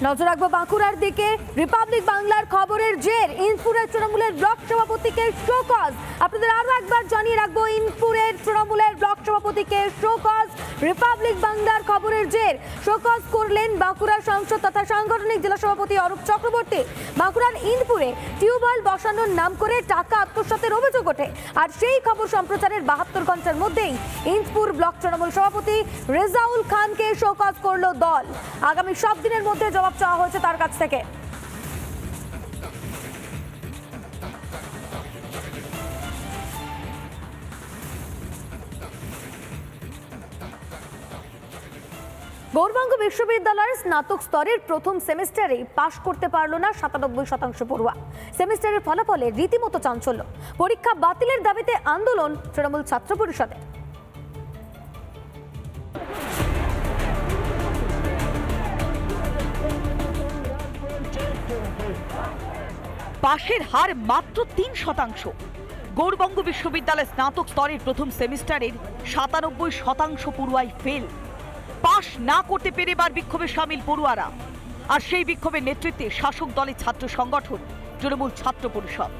নজর রাখবো বাঁকুড়ার দিকে। রিপাবলিক বাংলার খবরের জের ইনপুরের তৃণমূলের ব্লক সভাপতিকে শোকজ। আপনাদের আরো একবার জানিয়ে রাখবো, ইনপুরের তৃণমূলের ব্লক সভাপতিকে শোকজ। রিপাবলিক বাংলার খবরের জের শোকজ করলেন বাঁকুড়া সাংসদ তথা সাংগঠনিক জেলা সভাপতি অরূপ চক্রবর্তী। বাঁকুড়ার ইনপুরে টিউবওয়েল বসানোর নাম করে টাকা আত্মসাতের অভিযোগ ওঠে, আর সেই খবর সম্প্রচারের 72 ঘন্টার মধ্যেই ইনপুর ব্লক তৃণমূল সভাপতি রেজাউল খানকে শোকজ করলো দল। আগামী 7 দিনের মধ্যে জবাব চাওয়া হয়েছে তার কাছ থেকে। গৌরবঙ্গ বিশ্ববিদ্যালয়ের স্নাতক স্তরের প্রথম সেমিস্টারে পাশ করতে পারল না 97% পড়ুয়া। সেমিস্টারের ফলাফলে রীতিমতো চাঞ্চল্য। পরীক্ষা বাতিলের দাবিতে আন্দোলন তৃণমূল ছাত্র পরিষদে। পাশের হার মাত্র 3%। গৌরবঙ্গ বিশ্ববিদ্যালয়ের স্নাতক স্তরের প্রথম সেমিস্টারের 97% পড়ুয়াই ফেল। পাশ না করতে পেরে এবার বিক্ষোভে সামিল পড়ুয়ারা, আর সেই বিক্ষোভের নেতৃত্বে শাসক দলের ছাত্র সংগঠন তৃণমূল ছাত্র পরিষদ।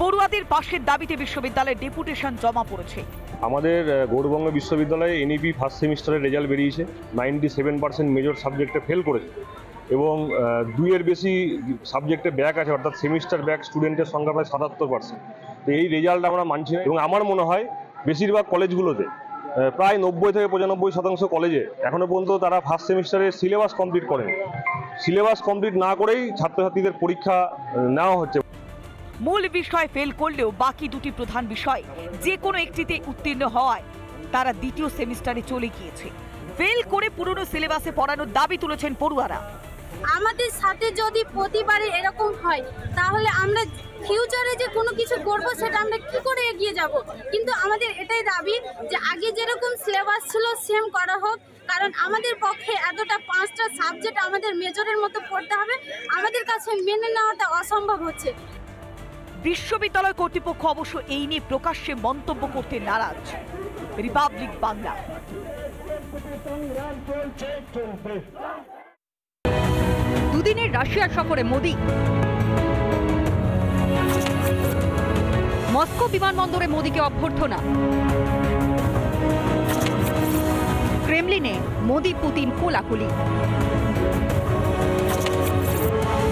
পড়ুয়াদের পাশের দাবিতে বিশ্ববিদ্যালয়ের ডেপুটেশন জমা পড়েছে। আমাদের গৌরবঙ্গ বিশ্ববিদ্যালয়ে এনইপি ফার্স্ট সেমিস্টারের রেজাল্ট বেরিয়েছে। 97% মেজর সাবজেক্টে ফেল করেছে এবং 2-এর বেশি সাবজেক্টে ব্যাক আছে, অর্থাৎ সেমিস্টার ব্যাক স্টুডেন্টের সংখ্যা প্রায় 77%। তো এই রেজাল্ট আমরা মানছি না এবং আমার মনে হয় বেশিরভাগ কলেজগুলোতে প্রায় 90 থেকে 95% কলেজে এখনো পর্যন্ত তারা ফার্স্ট সেমিস্টারের সিলেবাস কমপ্লিট করেন। সিলেবাস কমপ্লিট না করেই ছাত্রছাত্রীদের পরীক্ষা নেওয়া হচ্ছে। মূল বিষয় ফেল করলেও বাকি দুটি প্রধান বিষয় যে কোনো একটিতে উত্তীর্ণ হওয়ায় তারা দ্বিতীয় সেমিস্টারে চলে গিয়েছে। ফেল করে পুরনো সিলেবাসে পড়ানোর দাবি তুলেছেন পড়ুয়ারা। আমাদের সাথে যদি প্রতিবারে এরকম হয় তাহলে আমরা ফিউচারে যে কোনো কিছু করব সেটা আমরা কি করে এগিয়ে যাব। কিন্তু আমাদের এটাই দাবি যে আগে যেরকম সিলেবাস ছিল সেম করা হোক, কারণ আমাদের পক্ষে এতটা 5টা সাবজেক্ট আমাদের মেজরের মতো পড়তে হবে, আমাদের কাছে মেনে নেওয়াটা অসম্ভব হচ্ছে। বিশ্ববিদ্যালয় কর্তৃপক্ষ অবশ্য এই নিয়ে প্রকাশ্যে মন্তব্য করতে নারাজ। রিপাবলিক বাংলা। দুদিনের রাশিয়া সফরে মোদি। মস্কো বিমানবন্দরে মোদিকে অভ্যর্থনা। ক্রেমলিনে মোদি পুতিন কোলাকুলি।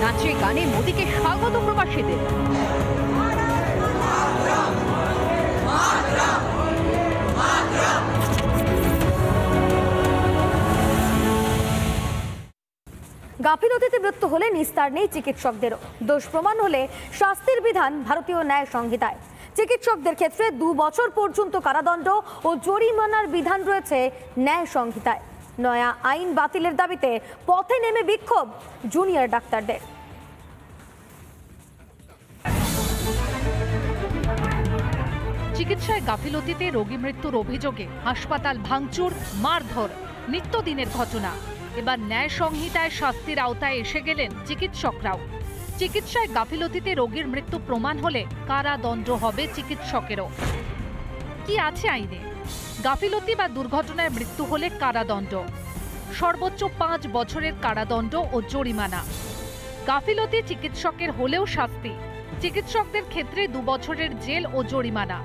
নাচে গানে মোদিকে স্বাগত প্রবাসীদের। গাফিলতিতে মৃত্যু হলে নিস্তার নেই চিকিৎসকদেরও। দোষ প্রমাণ হলে শাস্তির বিধান ভারতীয় ন্যায় সংহিতায়। চিকিৎসকদের ক্ষেত্রে 2 বছর পর্যন্ত কারাদণ্ড ও জরিমানার বিধান রয়েছে ন্যায় সংহিতায়। নয়া আইন বাতিলের দাবিতে পথে নেমে বিক্ষোভ জুনিয়র ডাক্তারদের। চিকিৎসায় গাফিলতিতে রোগী মৃত্যুর অভিযোগে হাসপাতাল ভাঙচুর, মারধর নিত্যদিনের ঘটনা। এবার ন্যায় সংহিতায় শাস্তির আওতায় এসে গেলেন চিকিৎসকরাও। চিকিৎসায় গাফিলতিতে রোগীর মৃত্যু প্রমাণ হলে কারাদণ্ড হবে চিকিৎসকেরও। কি আছে আইনে? গাফিলতি বা দুর্ঘটনায় মৃত্যু হলে কারাদণ্ড, সর্বোচ্চ 5 বছরের কারাদণ্ড ও জরিমানা। গাফিলতি চিকিৎসকের হলেও শাস্তি, চিকিৎসকদের ক্ষেত্রে 2 বছরের জেল ও জরিমানা।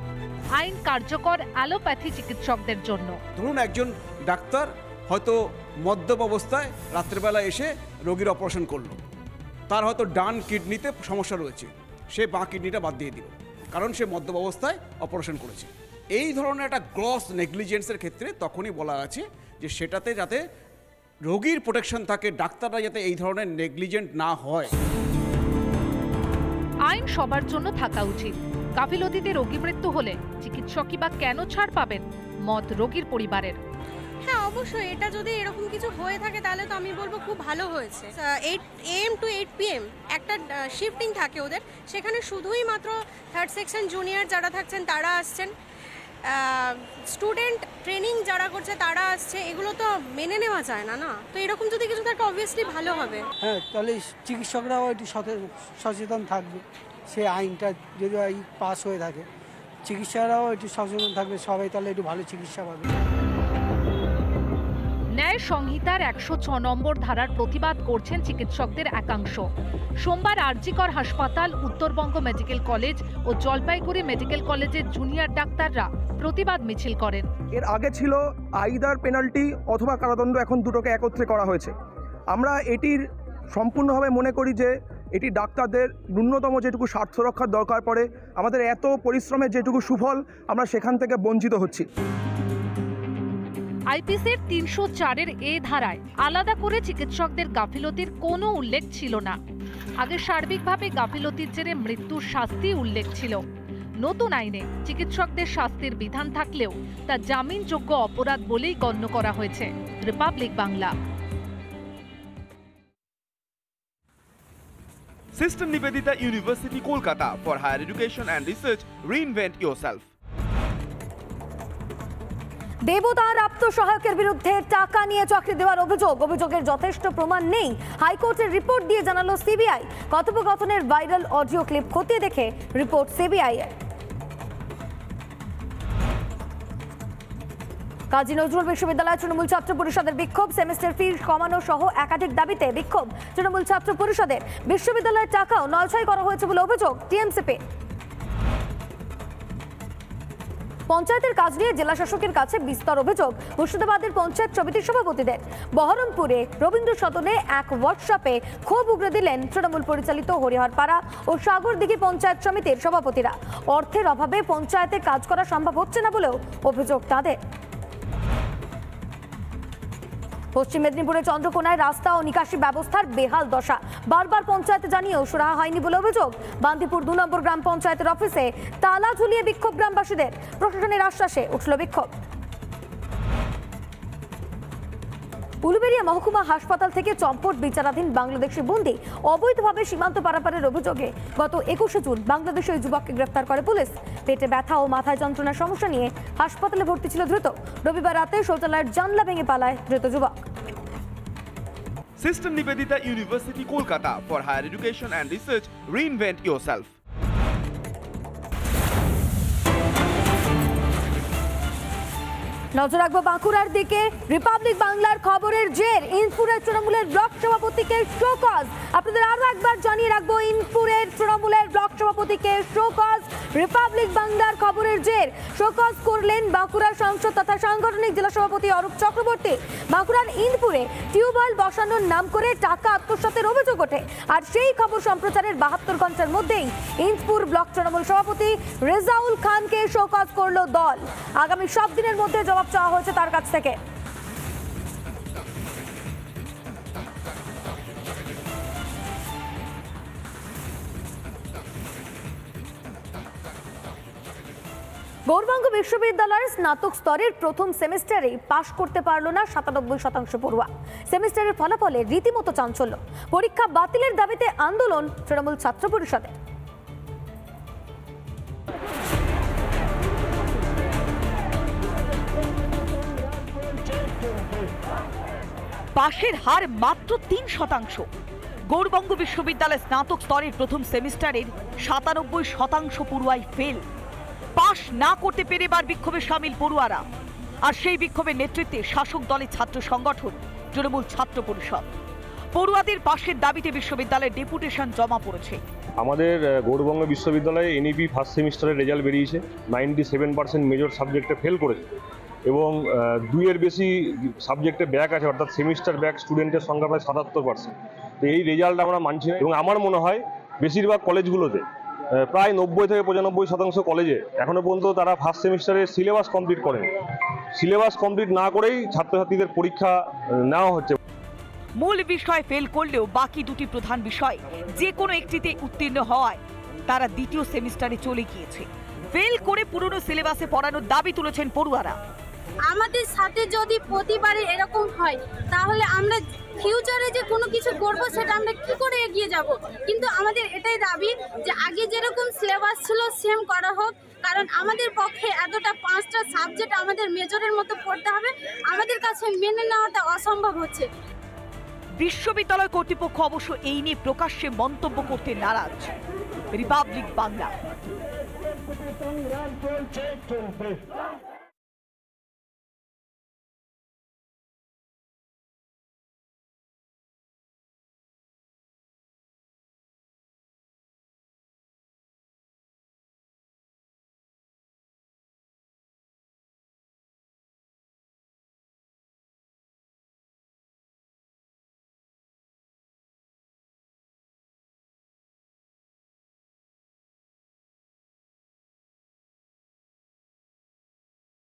আইন কার্যকর অ্যালোপ্যাথি চিকিৎসকদের জন্য। ধরুন একজন ডাক্তার হয়তো মদ্যপ অবস্থায় রাত্রেবেলা এসে রোগীর অপারেশন করলো, তার হয়তো ডান কিডনিতে সমস্যা রয়েছে, সে বাঁ কিডনিটা বাদ দিয়ে দিল কারণ সে মদ্যপ অবস্থায় অপারেশন করেছে। এই ধরনের একটা গ্রস নেগলিজেন্সের ক্ষেত্রে তখনই বলা আছে যে সেটাতে যাতে রোগীর প্রোটেকশন থাকে, ডাক্তাররা যাতে এই ধরনের নেগলিজেন্ট না হয়। আইন সবার জন্য থাকা উচিত। গাফিলতিতে রোগী মৃত্যু হলে চিকিৎসকই বা কেন ছাড় পাবেন? মত রোগীর পরিবারের। হ্যাঁ, অবশ্যই এটা যদি এরকম কিছু হয়ে থাকে তাহলে তো আমি বলবো খুব ভালো হয়েছে। 8 AM to 8 PM একটা শিফটিং থাকে ওদের, সেখানে শুধুই মাত্র 3rd সেকশন জুনিয়র যারা থাকছেন তারা আসছেন, স্টুডেন্ট ট্রেনিং যারা করছে তারা আসছে। এগুলো তো মেনে নেওয়া যায় না। না তো এরকম যদি কিছু থাকে অবভিয়াসলি ভালো হবে। হ্যাঁ, তাহলে চিকিৎসকরাও একটু সচেতন থাকবে। সেই আইনটা যদি পাস হয়ে থাকে চিকিৎসকরাও একটু সচেতন থাকবে, সবাই তাহলে একটু ভালো চিকিৎসা পাবে। ন্যায় সংহিতার 106 নম্বর ধারার প্রতিবাদ করছেন চিকিৎসকদের একাংশ। সোমবার আরজিকর হাসপাতাল, উত্তরবঙ্গ মেডিকেল কলেজ ও জলপাইগুড়ি মেডিকেল কলেজের জুনিয়র ডাক্তাররা প্রতিবাদ মিছিল করেন। এর আগে ছিল আইদার পেনাল্টি অথবা কারাদণ্ড, এখন দুটোকে একত্রে করা হয়েছে। আমরা এটির সম্পূর্ণভাবে মনে করি যে এটি ডাক্তারদের ন্যূনতম যেটুকু স্বার্থ রক্ষার দরকার পড়ে, আমাদের এত পরিশ্রমের যেটুকু সুফল আমরা সেখান থেকে বঞ্চিত হচ্ছি। আইপিসির 304-এর এ ধারায় আলাদা করে চিকিৎসকদের গাফিলতির কোনো উল্লেখ ছিল না। আগে সার্বিকভাবে গাফিলতির জেরে মৃত্যুর শাস্তি উল্লেখ ছিল। নতুন আইনে চিকিৎসকদের শাস্তির বিধান থাকলেও তা জামিনযোগ্য অপরাধ বলেই গণ্য করা হয়েছে। Republic Bangla. Sister Nivedita University, Kolkata. For higher education and research, reinvent yourself. দেবতার আত্মসহায়কের বিরুদ্ধে টাকা নিয়ে চাকরি দেওয়ার অভিযোগের যথেষ্ট প্রমাণ নেই। হাইকোর্টের রিপোর্ট দিয়ে জানালো সিবিআই। কথোপকথনের ভাইরাল অডিও ক্লিপ খতিয়ে দেখে রিপোর্ট সিবিআই এর। কাজী নজরুল বিশ্ববিদ্যালয় তৃণমূল ছাত্র পরিষদের বিক্ষোভ, সেমিস্টার ফি কমানো সহ একাধিক দাবিতে বিক্ষোভ তৃণমূল ছাত্র পরিষদের। বিশ্ববিদ্যালয়ের টাকাও নলছাই করা হয়েছে বলে অভিযোগ টিএমসিপি। পঞ্চায়েতের কাজ নিয়ে জেলা শাসকের কাছে বিস্তর অভিযোগ মুর্শিদাবাদের পঞ্চায়েত সমিতির সভাপতিদের। বহরমপুরে রবীন্দ্র সদনে এক ওয়ার্কশপে ক্ষোভ উগরে দিলেন তৃণমূল পরিচালিত হরিহরপাড়া ও সাগরদিঘি পঞ্চায়েত সমিতির সভাপতিরা। অর্থের অভাবে পঞ্চায়েতে কাজ করা সম্ভব হচ্ছে না বলেও অভিযোগ তাদের। পশ্চিম মেদিনীপুরের চন্দ্রকোনায় রাস্তা ও নিকাশি ব্যবস্থার বেহাল দশা, বারবার পঞ্চায়েতে জানিয়েও সুরাহা হয়নি বলে অভিযোগ। বান্দিপুর 2 নম্বর গ্রাম পঞ্চায়েতের অফিসে তালা ঝুলিয়ে বিক্ষোভ গ্রামবাসীদের, প্রশাসনের আশ্বাসে উঠল বিক্ষোভ। উলুবেড়িয়া মহকুমা হাসপাতাল থেকে চম্পট বিচারাধীন বাংলাদেশি বন্দী অবৈধভাবে সীমান্ত পারাপারের অভিযোগে গত 21শে জুন বাংলাদেশের ওই যুবককে গ্রেফতার করে পুলিশ। পেটে ব্যথা ও মাথায় যন্ত্রণার সমস্যা নিয়ে হাসপাতালে ভর্তি ছিল ধৃত। রবিবার রাতে শৌচালয়ের জানলা ভেঙে পালায় ধৃত যুবক। Sister Nivedita University, Kolkata. For higher education and research, reinvent yourself. নজর রাখবো বাঁকুড়ার দিকে। রিপাবলিক বাংলার খবরের জের, ইনপুরের তৃণমূলের ব্লক সভাপতিকে শোকজ। আপনাদের আরো একবার জানিয়ে রাখবো, ইনপুরের তৃণমূলের ব্লক সভাপতিকে শোকজ। রিপাবলিক বাংলার খবরের জের শোকজ করলেন বাঁকুড়ার সাংসদ তথা সাংগঠনিক জেলা সভাপতি অরূপ চক্রবর্তী। বাঁকুড়ার ইনপুরে টিউবওয়েল বসানোর নাম করে টাকা আত্মসাতের অভিযোগ ওঠে, আর সেই খবর সম্প্রচারের 72 ঘন্টার মধ্যেই ইনপুর ব্লক তৃণমূল সভাপতি রেজাউল খানকে শোকজ করলো দল। আগামী 7 দিনের মধ্যে জবাব চাওয়া হয়েছে তার কাছ থেকে। গৌরবঙ্গ বিশ্ববিদ্যালয়ের স্নাতক স্তরের প্রথম সেমিস্টারে পাশ করতে পারল না 97% পড়ুয়া। সেমিস্টারের ফলাফলে রীতিমতো চাঞ্চল্য। পরীক্ষা বাতিলের দাবিতে আন্দোলন তৃণমূল ছাত্র পরিষদে। পাশের হার মাত্র 3%। গৌরবঙ্গ বিশ্ববিদ্যালয়ের স্নাতক স্তরের প্রথম সেমিস্টারের 97% পড়ুয়াই ফেল। পাশ না করতে পেরে এবার বিক্ষোভে সামিল পড়ুয়ারা, আর সেই বিক্ষোভের নেতৃত্বে শাসক দলের ছাত্র সংগঠন তৃণমূল ছাত্র পরিষদ। পড়ুয়াদের পাশের দাবিতে বিশ্ববিদ্যালয়ের ডেপুটেশন জমা পড়েছে। আমাদের গৌরবঙ্গ বিশ্ববিদ্যালয়ে এনইপি ফার্স্ট সেমিস্টারের রেজাল্ট বেরিয়েছে। 97% মেজর সাবজেক্টে ফেল করেছে এবং 2-এর বেশি সাবজেক্টে ব্যাক আছে, অর্থাৎ সেমিস্টার ব্যাক স্টুডেন্টের সংখ্যা প্রায় 77%। তো এই রেজাল্ট আমরা মানছি না, এবং আমার মনে হয় বেশিরভাগ কলেজগুলোতে প্রায় 90 থেকে 95% কলেজে এখনো পর্যন্ত তারা ফার্স্ট সেমিস্টারের সিলেবাস কমপ্লিট করেনি। সিলেবাস কমপ্লিট না করেই ছাত্রছাত্রীদের পরীক্ষা নেওয়া হচ্ছে। মূল বিষয় ফেল করলেও বাকি দুটি প্রধান বিষয় যে কোনো একটিতে উত্তীর্ণ হওয়ায় তারা দ্বিতীয় সেমিস্টারে চলে গিয়েছে। ফেল করে পুরনো সিলেবাসে পড়ানোর দাবি তুলেছেন পড়ুয়ারা। আমাদের সাথে যদি প্রতিবারে এরকম হয় তাহলে আমরা ফিউচারে যে কোনো কিছু করব সেটা আমরা কি করে এগিয়ে যাব। কিন্তু আমাদের এটাই দাবি যে আগে যেরকম সিলেবাস ছিল সেম করা হোক, কারণ আমাদের পক্ষে এতটা 5টা সাবজেক্ট আমাদের মেজরের মতো পড়তে হবে, আমাদের কাছে মেনে নেওয়াটা অসম্ভব হচ্ছে। বিশ্ববিদ্যালয় কর্তৃপক্ষ অবশ্য এই নিয়ে প্রকাশ্যে মন্তব্য করতে নারাজ। রিপাবলিক বাংলা।